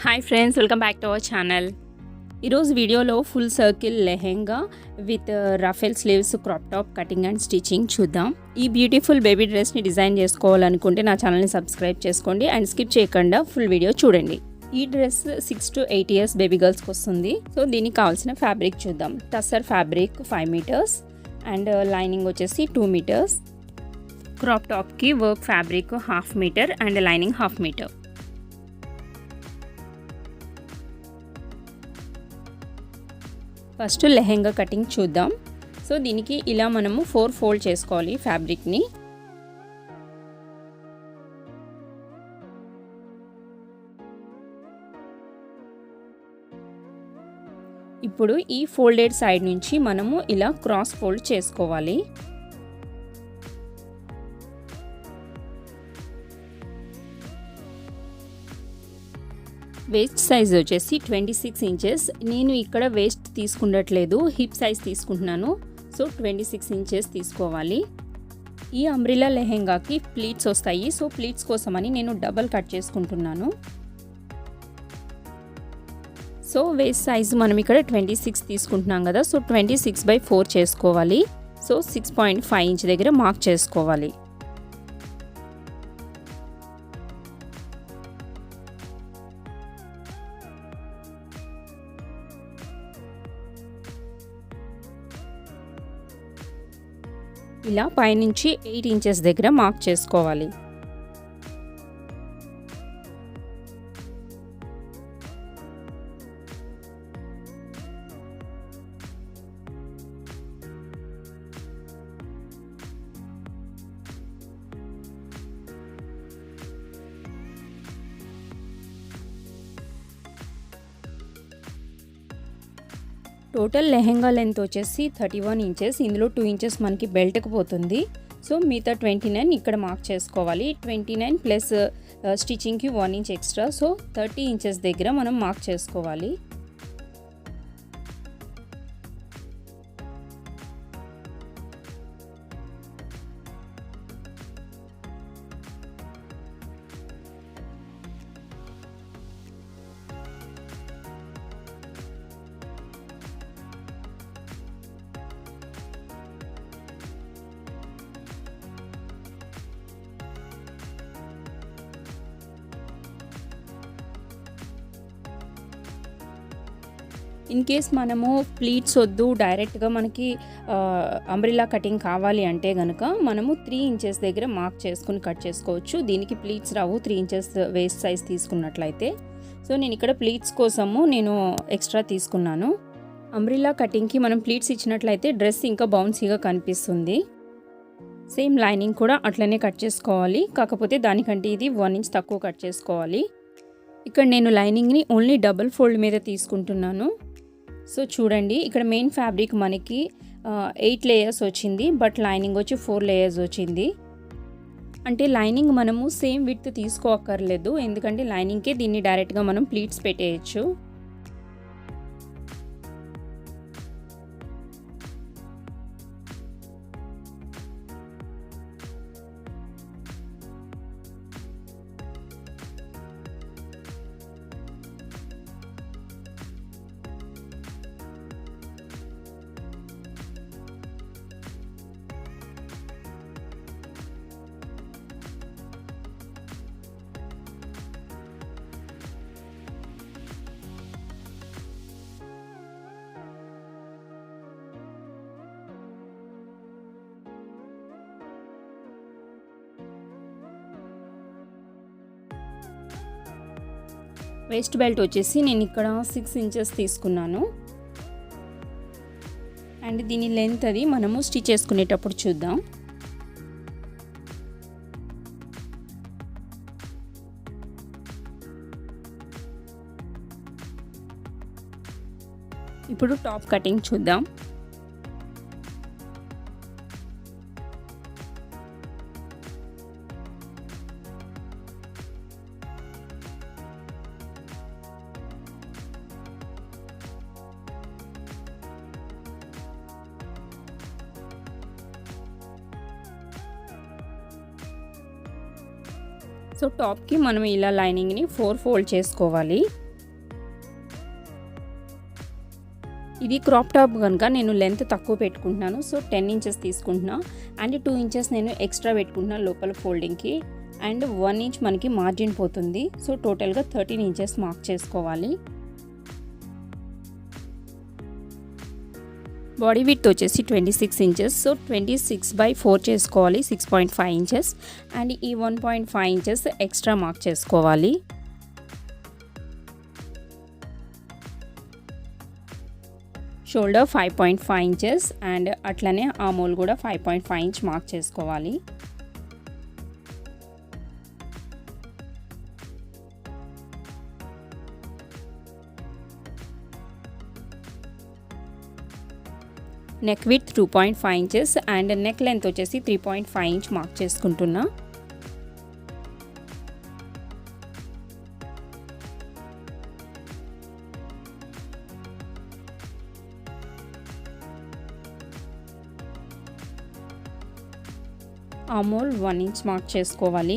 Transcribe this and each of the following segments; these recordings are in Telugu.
Hi friends, welcome back to our channel. ఈరోజు వీడియోలో full circle lehenga with ruffle sleeves crop top cutting and stitching చూద్దాం. ఈ బ్యూటిఫుల్ బేబీ డ్రెస్ని డిజైన్ చేసుకోవాలనుకుంటే నా ఛానల్ని సబ్స్క్రైబ్ చేసుకోండి అండ్ స్కిప్ చేయకుండా ఫుల్ వీడియో చూడండి. ఈ డ్రెస్ 6 to 8 years బేబీ గర్ల్స్కి వస్తుంది. సో దీనికి కావాల్సిన ఫ్యాబ్రిక్ చూద్దాం. Tussar fabric 5 meters and lining వచ్చేసి 2 meters. క్రాప్ టాప్కి work fabric 1/2 meter and lining 1/2 meter. First lehenga cutting చూద్దాం. సో దీనికి ఇలా మనము 4 fold చేసుకోవాలి ఫ్యాబ్రిక్ని. ఇప్పుడు ఈ ఫోల్డెడ్ సైడ్ నుంచి మనము ఇలా క్రాస్ ఫోల్డ్ చేసుకోవాలి. వేస్ట్ సైజ్ వచ్చేసి 26 inches. నేను ఇక్కడ వేస్ట్ తీసుకున్నట్లేదు, హిప్ సైజ్ తీసుకుంటున్నాను. సో 26 inches తీసుకోవాలి. ఈ అంబ్రిల్లా లెహెంగాకి ప్లీట్స్ వస్తాయి. సో ప్లీట్స్ కోసమని నేను డబల్ కట్ చేసుకుంటున్నాను. సో వేస్ట్ సైజ్ మనం ఇక్కడ 26 తీసుకుంటున్నాం కదా. సో 26/4 చేసుకోవాలి. సో 6.5 inch దగ్గర మార్క్ చేసుకోవాలి. ఇలా పైనుంచి 8 inches దగ్గర మార్క్ చేసుకోవాలి. టోటల్ లెహెంగా లెంత్ వచ్చేసి 31 inches. ఇందులో 2 inches మనకి బెల్ట్కి పోతుంది. సో మిగతా 29 ఇక్కడ మార్క్ చేసుకోవాలి. 29 ప్లస్ స్టిచ్చింగ్కి 1 inch ఎక్స్ట్రా. సో 30 inches దగ్గర మనం మార్క్ చేసుకోవాలి. ఇన్ కేస్ మనము ప్లీట్స్ వద్దు, డైరెక్ట్గా మనకి అంబ్రిల్లా కటింగ్ కావాలి అంటే కనుక మనము 3 inches దగ్గర మార్క్ చేసుకుని కట్ చేసుకోవచ్చు. దీనికి ప్లీట్స్ రావు 3 inches వేస్ట్ సైజ్ తీసుకున్నట్లయితే. సో నేను ఇక్కడ ప్లీట్స్ కోసము నేను ఎక్స్ట్రా తీసుకున్నాను. అంబ్రిల్లా కటింగ్కి మనం ప్లీట్స్ ఇచ్చినట్లయితే డ్రెస్ ఇంకా బౌన్సీగా కనిపిస్తుంది. సేమ్ లైనింగ్ కూడా అట్లనే కట్ చేసుకోవాలి. కాకపోతే దానికంటే ఇది 1 inch తక్కువ కట్ చేసుకోవాలి. ఇక్కడ నేను లైనింగ్ని ఓన్లీ డబుల్ ఫోల్డ్ మీద తీసుకుంటున్నాను. సో చూడండి, ఇక్కడ మెయిన్ ఫ్యాబ్రిక్ మనకి 8 layers వచ్చింది, బట్ లైనింగ్ వచ్చి 4 layers వచ్చింది. అంటే లైనింగ్ మనము సేమ్ విడ్త్ తీసుకోక్కర్లేదు, ఎందుకంటే లైనింగ్కే దీన్ని డైరెక్ట్గా మనం ప్లీట్స్ పెట్టేయచ్చు. వేస్ట్ బెల్ట్ వచ్చేసి నేను ఇక్కడ 6 inches తీసుకున్నాను. అండ్ దీని లెంత్ అది మనము స్టిచ్ చేసుకునేటప్పుడు చూద్దాం. ఇప్పుడు టాప్ కటింగ్ చూద్దాం. సో టాప్కి మనం ఇలా లైనింగ్ని 4 fold చేసుకోవాలి. ఇది క్రాప్ టాప్ కనుక నేను లెంత్ తక్కువ పెట్టుకుంటున్నాను. సో 10 ఇంచెస్ తీసుకుంటున్నా అండ్ 2 ఇంచెస్ నేను ఎక్స్ట్రా పెట్టుకుంటున్నాను లోపల ఫోల్డింగ్కి అండ్ 1 ఇంచ్ మనకి మార్జిన్ పోతుంది. సో టోటల్గా 13 ఇంచెస్ మార్క్ చేసుకోవాలి. బాడీ విడ్త్ వచ్చేసి 26 ఇంచెస్. సో 26/4 చేసుకోవాలి, 6.5 ఇంచెస్ అండ్ ఈ 1.5 ఇంచెస్ ఎక్స్ట్రా మార్క్ చేసుకోవాలి. షోల్డర్ 5.5 ఇంచెస్ అండ్ అట్లనే ఆమోల్ కూడా 5.5 ఇంచ్ మార్క్ చేసుకోవాలి. Neck width 2.5 inches and neck length వచ్చేసి 3.5 ఇంచ్ మార్క్ చేసుకుంటున్నా. ఆమోల్ 1 ఇంచ్ మార్క్ చేసుకోవాలి.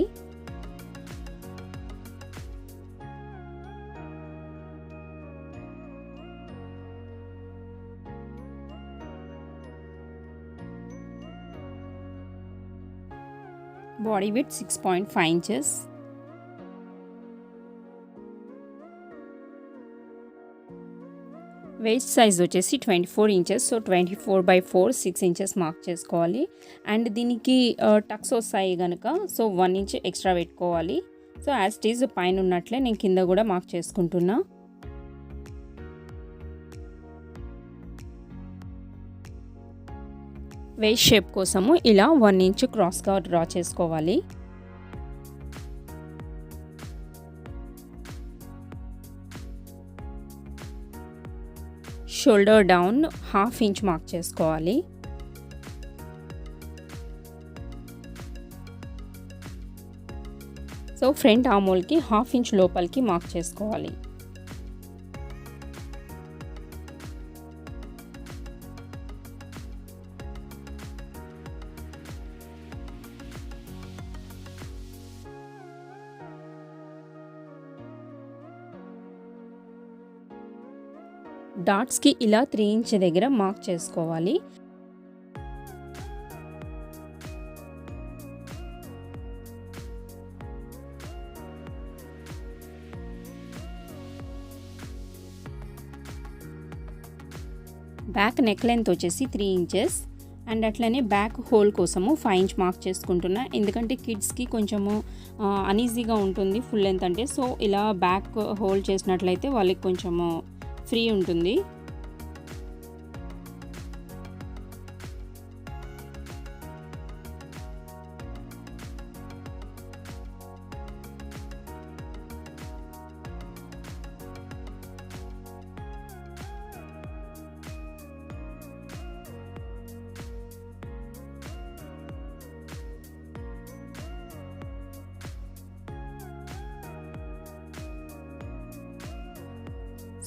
Body width 6.5 inches. Waste size వచ్చేసి 24 ఇంచెస్. సో 24/4 6 ఇంచెస్ మార్క్ చేసుకోవాలి అండ్ దీనికి టక్స్ వస్తాయి కనుక సో 1 ఇంచ్ ఎక్స్ట్రా పెట్టుకోవాలి. సో యాజ్ ఇట్ ఈజ్ పైన ఉన్నట్లే నేను కింద కూడా మార్క్ చేసుకుంటున్నా. వేస్ట్ షేప్ కోసము ఇలా 1 ఇంచ్ క్రాస్గా డ్రా చేసుకోవాలి. షోల్డర్ డౌన్ 1/2 ఇంచ్ మార్క్ చేసుకోవాలి. సో ఫ్రంట్ ఆమోల్కి 1/2 ఇంచ్ లోపలికి మార్క్ చేసుకోవాలి. డాట్స్కి ఇలా 3 ఇంచ్ దగ్గర మార్క్ చేసుకోవాలి. బ్యాక్ నెక్ లెంత్ వచ్చేసి 3 ఇంచెస్ అండ్ అట్లనే బ్యాక్ హోల్ కోసము 5 ఇంచ్ మార్క్ చేసుకుంటున్నా. ఎందుకంటే కిడ్స్కి కొంచెము అనీజీగా ఉంటుంది ఫుల్ లెంత్ అంటే. సో ఇలా బ్యాక్ హోల్ చేసినట్లయితే వాళ్ళకి కొంచెము ఫ్రీ ఉంటుంది.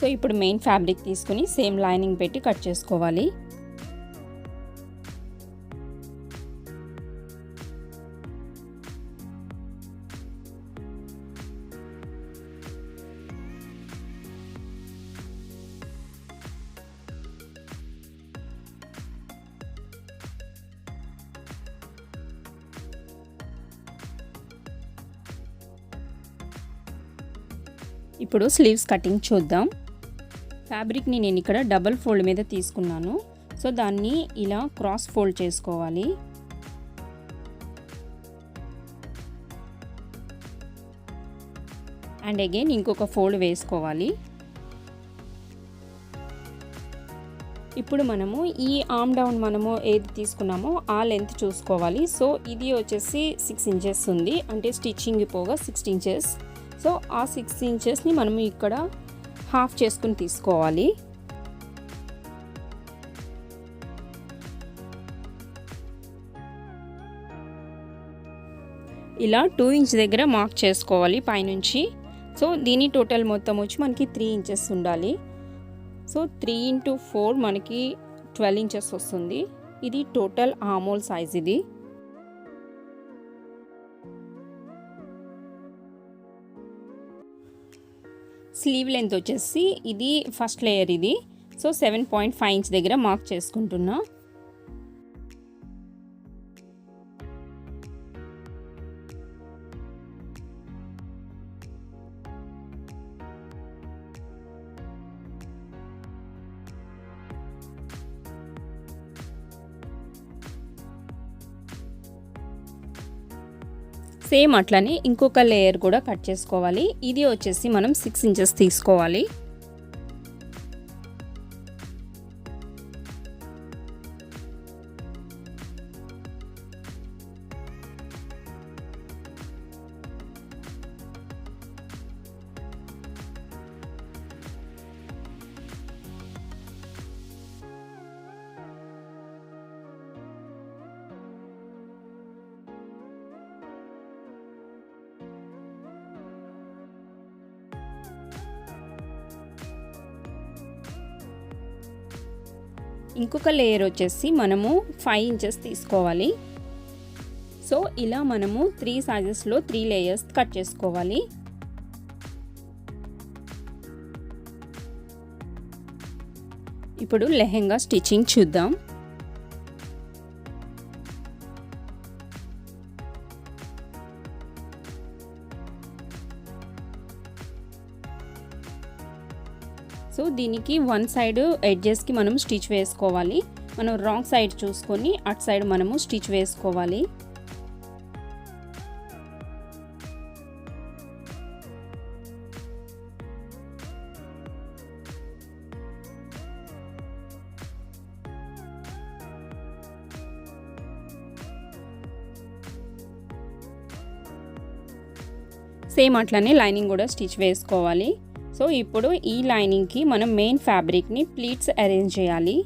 సో ఇప్పుడు మెయిన్ ఫ్యాబ్రిక్ తీసుకుని సేమ్ లైనింగ్ పెట్టి కట్ చేసుకోవాలి. ఇప్పుడు స్లీవ్స్ కటింగ్ చూద్దాం. ఫ్యాబ్రిక్ని నేను ఇక్కడ డబల్ ఫోల్డ్ మీద తీసుకున్నాను. సో దాన్ని ఇలా క్రాస్ ఫోల్డ్ చేసుకోవాలి. అండ్ అగైన్ ఇంకొక ఫోల్డ్ వేసుకోవాలి. ఇప్పుడు మనము ఈ ఆర్మ్ డౌన్ మనము ఏది తీసుకున్నామో ఆ లెంత్ చూసుకోవాలి. సో ఇది వచ్చేసి 6 ఇంచెస్ ఉంది, అంటే స్టిచ్చింగ్ పోగా 6 ఇంచెస్. సో ఆ 6 ఇంచెస్ని మనము ఇక్కడ హాఫ్ చేసుకుని తీసుకోవాలి. ఇలా 2 ఇంచ్ దగ్గర మార్క్ చేసుకోవాలి పైనుంచి. సో దీని టోటల్ మొత్తం వచ్చి మనకి 3 ఇంచెస్ ఉండాలి. సో 3 × 4 మనకి 12 ఇంచెస్ వస్తుంది. ఇది టోటల్ ఆర్మోల్ సైజ్. ఇది స్లీవ్ లెంత్ వచ్చేసి ఇది ఫస్ట్ లేయర్ ఇది. సో 7.5 ఇంచ్ దగ్గర మార్క్ చేసుకుంటున్నా. సేమ్ అట్లనే ఇంకొక లేయర్ కూడా కట్ చేసుకోవాలి. ఇది వచ్చేసి మనం 6 ఇంచెస్ తీసుకోవాలి. ఇంకొక లేయర్ వచ్చేసి మనము 5 ఇంచెస్ తీసుకోవాలి. సో ఇలా మనము 3 సైజెస్లో 3 లేయర్స్ కట్ చేసుకోవాలి. ఇప్పుడు లెహెంగా స్టిచ్చింగ్ చూద్దాం. సో దీనికి వన్ సైడ్ ఎడ్జెస్కి మనం స్టిచ్ వేసుకోవాలి. మనం రాంగ్ సైడ్ చూసుకొని అటు సైడ్ మనము స్టిచ్ వేసుకోవాలి. సేమ్ అట్లనే లైనింగ్ కూడా స్టిచ్ వేసుకోవాలి. సో ఇప్పుడు ఈ లైనింగ్కి మనం మెయిన్ ఫ్యాబ్రిక్ని ప్లీట్స్ అరేంజ్ చేయాలి.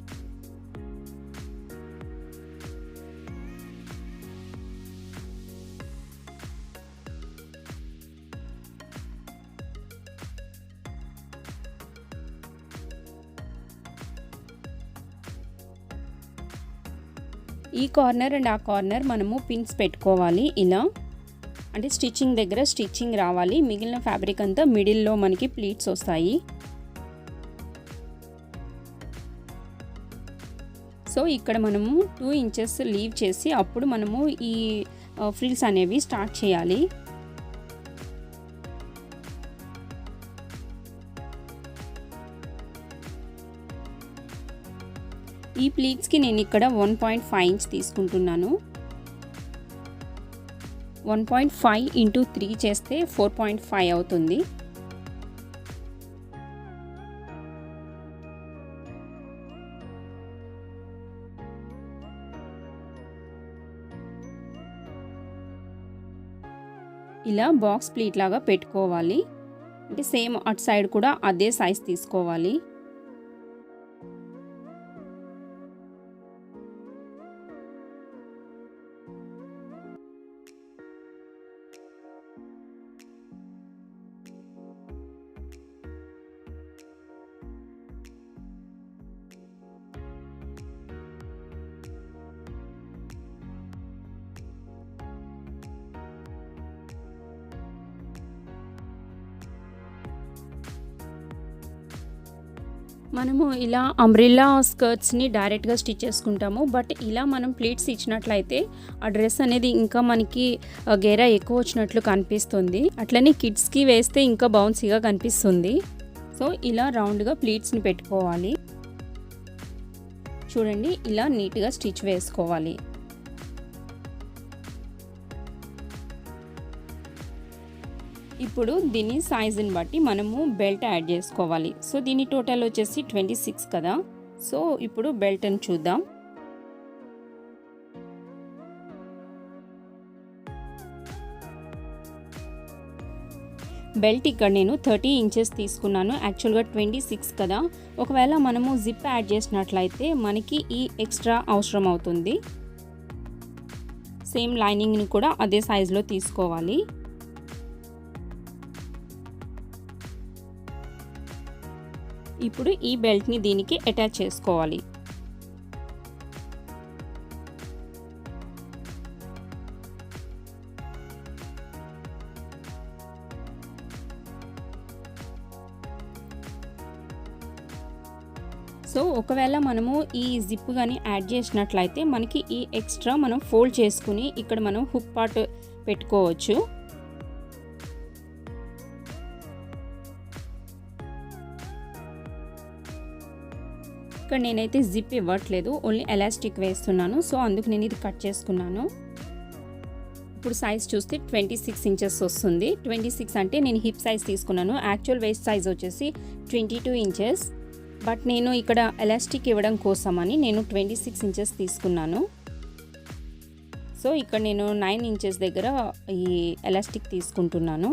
ఈ కార్నర్ అండ్ ఆ కార్నర్ మనము పిన్స్ పెట్టుకోవాలి. ఇలా అంటే స్టిచ్చింగ్ దగ్గర స్టిచ్చింగ్ రావాలి. మిగిలిన ఫ్యాబ్రిక్ అంతా మిడిల్లో మనకి ప్లీట్స్ వస్తాయి. సో ఇక్కడ మనము 2 ఇంచెస్ లీవ్ చేసి అప్పుడు మనము ఈ ఫ్రిల్స్ అనేవి స్టార్ట్ చేయాలి. ఈ ప్లీట్స్కి నేను ఇక్కడ 1.5 ఇంచ్ తీసుకుంటున్నాను. 1.5 ఇంటూ 3 చేస్తే 4.5 అవుతుంది. ఇలా బాక్స్ ప్లీట్ లాగా పెట్టుకోవాలి. అంటే సేమ్ అటు సైడ్ కూడా అదే సైజ్ తీసుకోవాలి. మనము ఇలా అంబ్రెల్లా స్కర్ట్స్ని డైరెక్ట్గా స్టిచ్ చేసుకుంటాము. బట్ ఇలా మనం ప్లీట్స్ ఇచ్చినట్లయితే ఆ డ్రెస్ అనేది ఇంకా మనకి గేరా ఎక్కువ వచ్చినట్లు కనిపిస్తుంది. అట్లనే కిడ్స్కి వేస్తే ఇంకా బౌన్సీగా కనిపిస్తుంది. సో ఇలా రౌండ్గా ప్లీట్స్ని పెట్టుకోవాలి. చూడండి, ఇలా నీట్గా స్టిచ్ వేసుకోవాలి. ఇప్పుడు దీని సైజుని బట్టి మనము బెల్ట్ యాడ్ చేసుకోవాలి. సో దీని టోటల్ వచ్చేసి 26 కదా. సో ఇప్పుడు బెల్ట్ని చూద్దాం. బెల్ట్ ఇక్కడ నేను 30 ఇంచెస్ తీసుకున్నాను. యాక్చువల్గా 26 కదా. ఒకవేళ మనము జిప్ యాడ్ చేసినట్లయితే మనకి ఈ ఎక్స్ట్రా అవసరం అవుతుంది. సేమ్ లైనింగ్ని కూడా అదే సైజులో తీసుకోవాలి. ఇప్పుడు ఈ బెల్ట్ని దీనికి అటాచ్ చేసుకోవాలి. సో ఒకవేళ మనము ఈ జిప్ కానీ యాడ్ చేసినట్లయితే మనకి ఈ ఎక్స్ట్రా మనం ఫోల్డ్ చేసుకుని ఇక్కడ మనం హుక్ పార్ట్ పెట్టుకోవచ్చు. ఇక్కడ నేనైతే జిప్ ఇవ్వట్లేదు, ఓన్లీ ఎలాస్టిక్ వేస్తున్నాను. సో అందుకు నేను ఇది కట్ చేసుకున్నాను. ఇప్పుడు సైజ్ చూస్తే 26 ఇంచెస్ వస్తుంది. 26 అంటే నేను హిప్ సైజ్ తీసుకున్నాను. యాక్చువల్ వేస్ట్ సైజ్ వచ్చేసి 22 ఇంచెస్, బట్ నేను ఇక్కడ ఎలాస్టిక్ ఇవ్వడం కోసమని నేను 26 ఇంచెస్ తీసుకున్నాను. సో ఇక్కడ నేను 9 ఇంచెస్ దగ్గర ఈ ఎలాస్టిక్ తీసుకుంటున్నాను.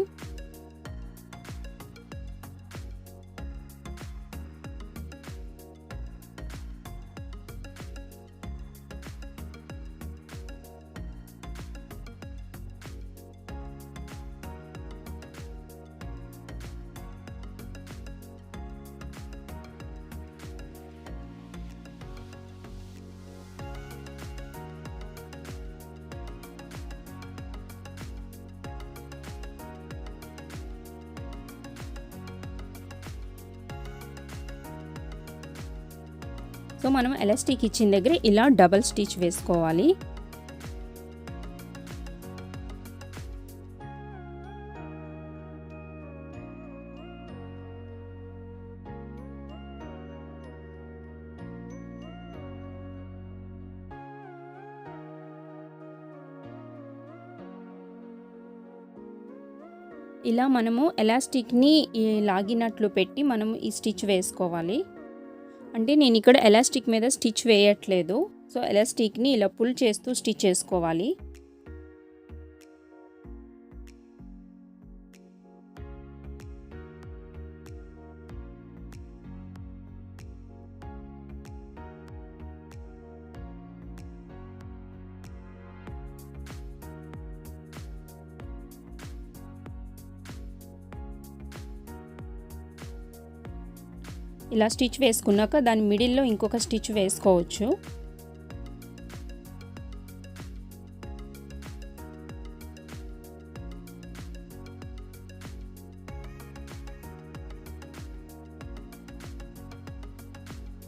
సో మనం ఎలాస్టిక్ ఇచ్చిన దగ్గర ఇలా డబల్ స్టిచ్ వేసుకోవాలి. ఇలా మనము ఎలాస్టిక్ని లాగినట్లు పెట్టి మనం ఈ స్టిచ్ వేసుకోవాలి. అంటే నేను ఇక్కడ ఎలాస్టిక్ మీద స్టిచ్ వేయట్లేదు. సో ఎలాస్టిక్ని ఇలా పుల్ చేస్తూ స్టిచ్ చేసుకోవాలి. ఇలా స్టిచ్ వేసుకున్నాక దాని మిడిల్లో ఇంకొక స్టిచ్ వేసుకోవచ్చు.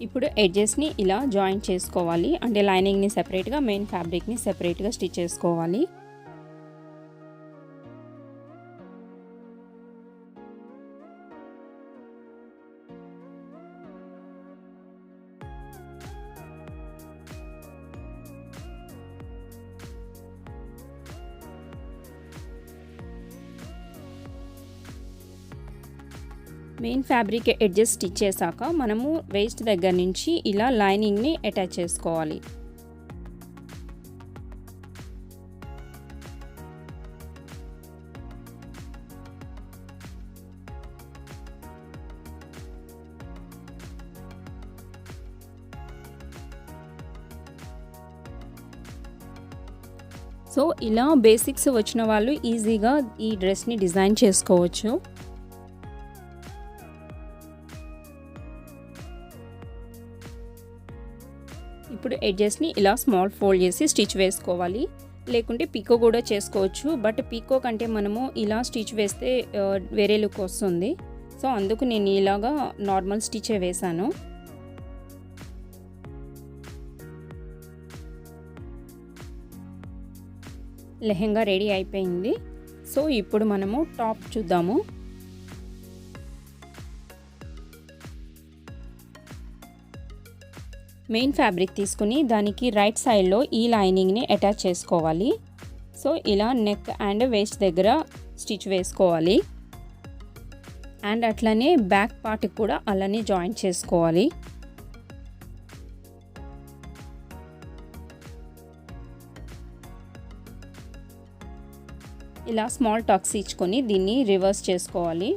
ఇప్పుడు ఎడ్జెస్ని ఇలా జాయింట్ చేసుకోవాలి. అంటే లైనింగ్ని సెపరేట్గా, మెయిన్ ఫ్యాబ్రిక్ని సెపరేట్గా స్టిచ్ చేసుకోవాలి. మెయిన్ ఫ్యాబ్రిక్ ఎడ్జెస్ స్టిచ్ చేశాక మనము వేస్ట్ దగ్గర నుంచి ఇలా లైనింగ్ని అటాచ్ చేసుకోవాలి. సో ఇలా బేసిక్స్ వచ్చిన వాళ్ళు ఈజీగా ఈ డ్రెస్ని డిజైన్ చేసుకోవచ్చు. ఇప్పుడు ఎడ్జెస్ని ఇలా స్మాల్ ఫోల్డ్ చేసి స్టిచ్ వేసుకోవాలి. లేకుంటే పీకో కూడా చేసుకోవచ్చు, బట్ పీకో కంటే మనము ఇలా స్టిచ్ వేస్తే వేరే లుక్ వస్తుంది. సో అందుకు నేను ఇలాగా నార్మల్ స్టిచే వేశాను. లెహెంగా రెడీ అయిపోయింది. సో ఇప్పుడు మనము టాప్ చూద్దాము. మెయిన్ ఫ్యాబ్రిక్ తీసుకుని దానికి రైట్ సైడ్లో ఈ లైనింగ్ని అటాచ్ చేసుకోవాలి. సో ఇలా నెక్ అండ్ వేస్ట్ దగ్గర స్టిచ్ వేసుకోవాలి. అండ్ అట్లనే బ్యాక్ పార్ట్ కూడా అలానే జాయింట్ చేసుకోవాలి. ఇలా స్మాల్ టక్స్ ఇచ్చుకొని దీన్ని రివర్స్ చేసుకోవాలి.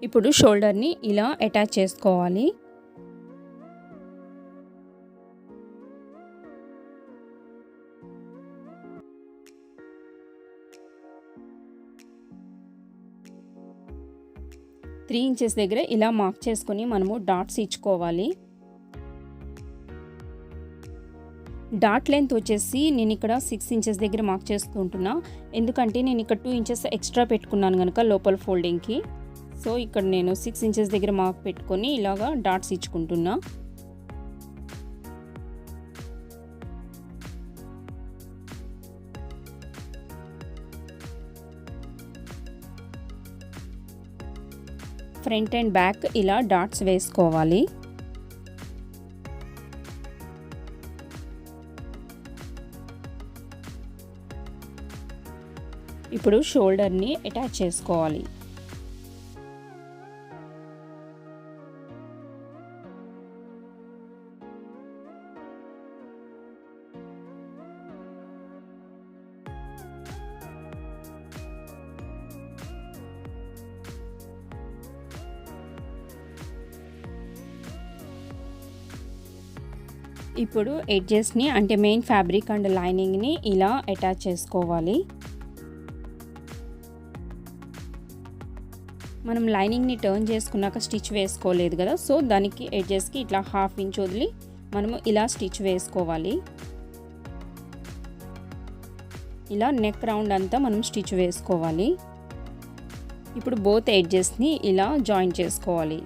ఇప్పుడు షోల్డర్ని ఇలా అటాచ్ చేసుకోవాలి. త్రీ ఇంచెస్ దగ్గర ఇలా మార్క్ చేసుకొని మనము డాట్స్ ఇచ్చుకోవాలి. డాట్ లెంత్ వచ్చేసి నేను ఇక్కడ 6 ఇంచెస్ దగ్గర మార్క్ చేసుకుంటున్నా. ఎందుకంటే నేను ఇక్కడ 2 ఇంచెస్ ఎక్స్ట్రా పెట్టుకున్నాను కనుక లోపల ఫోల్డింగ్కి. సో ఇక్కడ నేను 6 ఇంచెస్ దగ్గర మార్క్ పెట్టుకొని ఇలాగా డాట్స్ ఇచ్చుకుంటున్నా. ఫ్రంట్ అండ్ బ్యాక్ ఇలా డాట్స్ వేసుకోవాలి. ఇప్పుడు షోల్డర్ని అటాచ్ చేసుకోవాలి. ఇప్పుడు ఎడ్జెస్ని అంటే మెయిన్ ఫ్యాబ్రిక్ అండ్ లైనింగ్ని ఇలా అటాచ్ చేసుకోవాలి. మనం లైనింగ్ని టర్న్ చేసుకున్నాక స్టిచ్ వేసుకోలేదు కదా, సో దానికి ఎడ్జెస్కి ఇట్లా 1/2 ఇంచ్ వదిలి మనము ఇలా స్టిచ్ వేసుకోవాలి. ఇలా నెక్ రౌండ్ అంతా మనం స్టిచ్ వేసుకోవాలి. ఇప్పుడు బోత్ ఎడ్జెస్ని ఇలా జాయిన్ చేసుకోవాలి.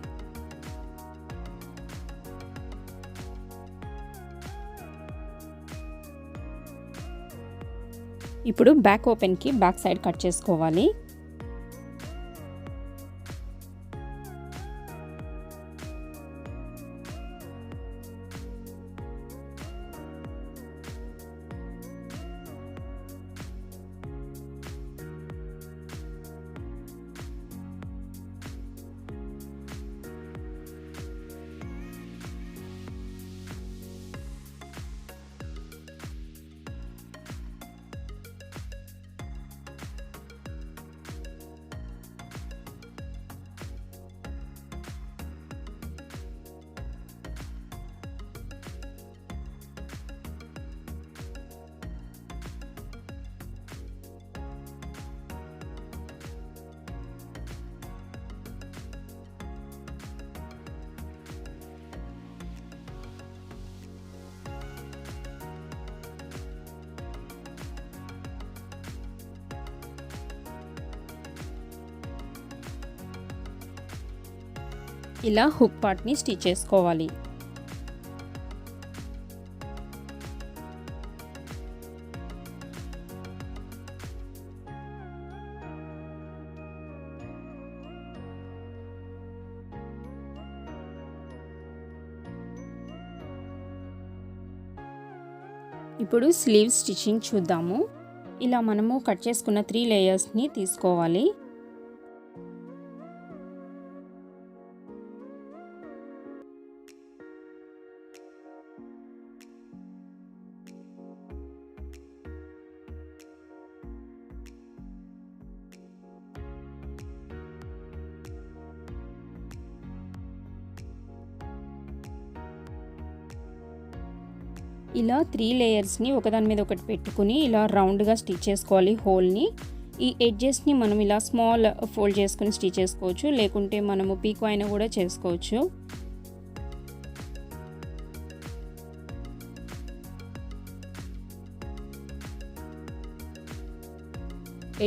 ఇప్పుడు బ్యాక్ ఓపెన్కి బ్యాక్ సైడ్ కట్ చేసుకోవాలి. ఇలా హుక్ పార్ట్ని స్టిచ్ చేసుకోవాలి. ఇప్పుడు స్లీవ్ స్టిచ్చింగ్ చూద్దాము. ఇలా మనము కట్ చేసుకున్న 3 లేయర్స్ని తీసుకోవాలి. ఇలా 3 లేయర్స్ని ఒకదాని మీద ఒకటి పెట్టుకుని ఇలా రౌండ్గా స్టిచ్ చేసుకోవాలి హోల్ని. ఈ ఎడ్జెస్ని మనం ఇలా స్మాల్ ఫోల్డ్ చేసుకుని స్టిచ్ చేసుకోవచ్చు, లేకుంటే మనము పీకో అయినా కూడా చేసుకోవచ్చు.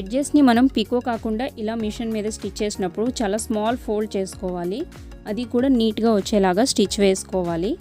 ఎడ్జెస్ని మనం పీకో కాకుండా ఇలా మిషన్ మీద స్టిచ్ చేసినప్పుడు చాలా స్మాల్ ఫోల్డ్ చేసుకోవాలి. అది కూడా నీట్గా వచ్చేలాగా స్టిచ్ వేసుకోవాలి.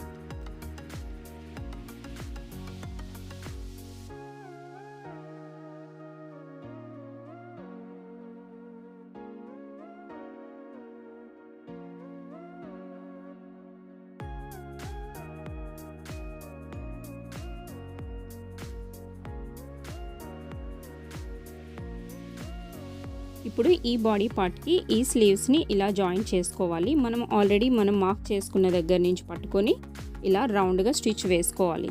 ఇప్పుడు ఈ బాడీ పార్ట్కి ఈ స్లీవ్స్ని ఇలా జాయిన్ చేసుకోవాలి. మనం ఆల్రెడీ మార్క్ చేసుకున్న దగ్గర నుంచి పట్టుకొని ఇలా రౌండ్గా స్టిచ్ వేసుకోవాలి.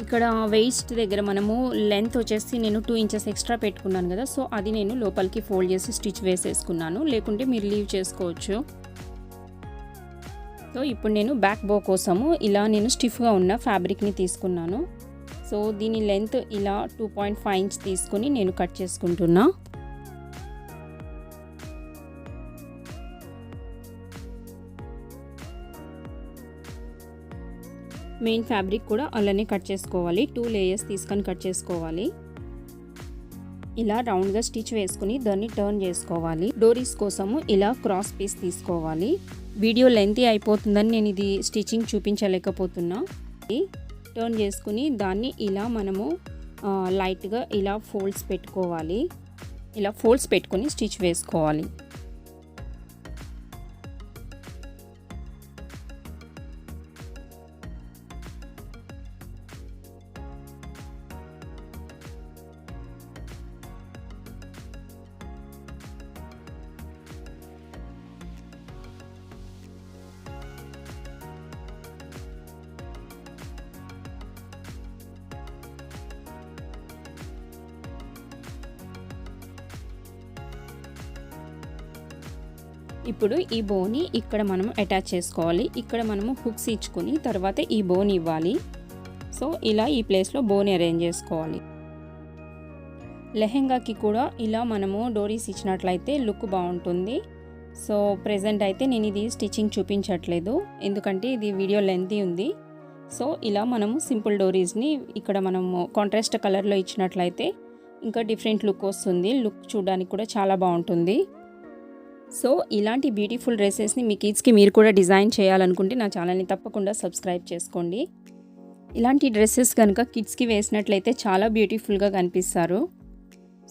ఇక్కడ వేస్ట్ దగ్గర మనము లెంత్ వచ్చేసి నేను 2 ఇంచెస్ ఎక్స్ట్రా పెట్టుకున్నాను కదా, సో అది నేను లోపలికి ఫోల్డ్ చేసి స్టిచ్ వేసేసుకున్నాను, లేకుంటే మీరు లీవ్ చేసుకోవచ్చు. సో ఇప్పుడు నేను బ్యాక్ బో కోసము ఇలా నేను స్టిఫ్గా ఉన్న ఫ్యాబ్రిక్ని తీసుకున్నాను. సో దీని లెంత్ ఇలా 2.5 ఇంచ్ తీసుకొని నేను కట్ చేసుకుంటున్నా. మెయిన్ ఫ్యాబ్రిక్ కూడా అలానే కట్ చేసుకోవాలి. 2 లేయర్స్ తీసుకొని కట్ చేసుకోవాలి. ఇలా రౌండ్గా స్టిచ్ వేసుకుని దాన్ని టర్న్ చేసుకోవాలి. డోరీస్ కోసము ఇలా క్రాస్ పీస్ తీసుకోవాలి. వీడియో లెంతీ అయిపోతుందని నేను ఇది స్టిచ్చింగ్ చూపించలేకపోతున్నా. టర్న్ చేసుకుని దాన్ని ఇలా మనము లైట్గా ఇలా ఫోల్డ్స్ పెట్టుకోవాలి. ఇలా ఫోల్డ్స్ పెట్టుకొని స్టిచ్ వేసుకోవాలి. ఇప్పుడు ఈ బోని ఇక్కడ మనం అటాచ్ చేసుకోవాలి. ఇక్కడ మనము హుక్స్ ఇచ్చుకొని తర్వాత ఈ బోని ఇవ్వాలి. సో ఇలా ఈ ప్లేస్లో బోని అరేంజ్ చేసుకోవాలి. లెహెంగాకి కూడా ఇలా మనము డోరీస్ ఇచ్చినట్లయితే లుక్ బాగుంటుంది. సో ప్రెజెంట్ అయితే నేను ఇది స్టిచ్చింగ్ చూపించట్లేదు, ఎందుకంటే ఇది వీడియో లెంతీ ఉంది. సో ఇలా మనము సింపుల్ డోరీస్ని ఇక్కడ మనము కాంట్రాస్ట్ కలర్లో ఇచ్చినట్లయితే ఇంకా డిఫరెంట్ లుక్ వస్తుంది. లుక్ చూడడానికి కూడా చాలా బాగుంటుంది. సో ఇలాంటి బ్యూటిఫుల్ డ్రెస్సెస్ని మీ కిడ్స్కి మీరు కూడా డిజైన్ చేయాలనుకుంటే నా ఛానల్ని తప్పకుండా సబ్స్క్రైబ్ చేసుకోండి. ఇలాంటి డ్రెస్సెస్ కనుక కిడ్స్కి వేసినట్లయితే చాలా బ్యూటిఫుల్గా కనిపిస్తారు.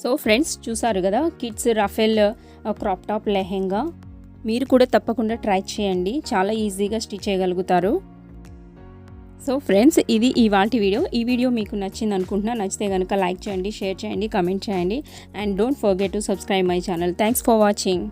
సో ఫ్రెండ్స్ చూసారు కదా, kids ruffle crop top lehenga. మీరు కూడా తప్పకుండా ట్రై చేయండి, చాలా ఈజీగా స్టిచ్ చేయగలుగుతారు. సో ఫ్రెండ్స్ ఇది ఇవాల్టి వీడియో. ఈ వీడియో మీకు నచ్చింది అనుకుంటున్నా. నచ్చితే కనుక లైక్ చేయండి, షేర్ చేయండి, కమెంట్ చేయండి. And don't forget to subscribe my channel. Thanks for watching.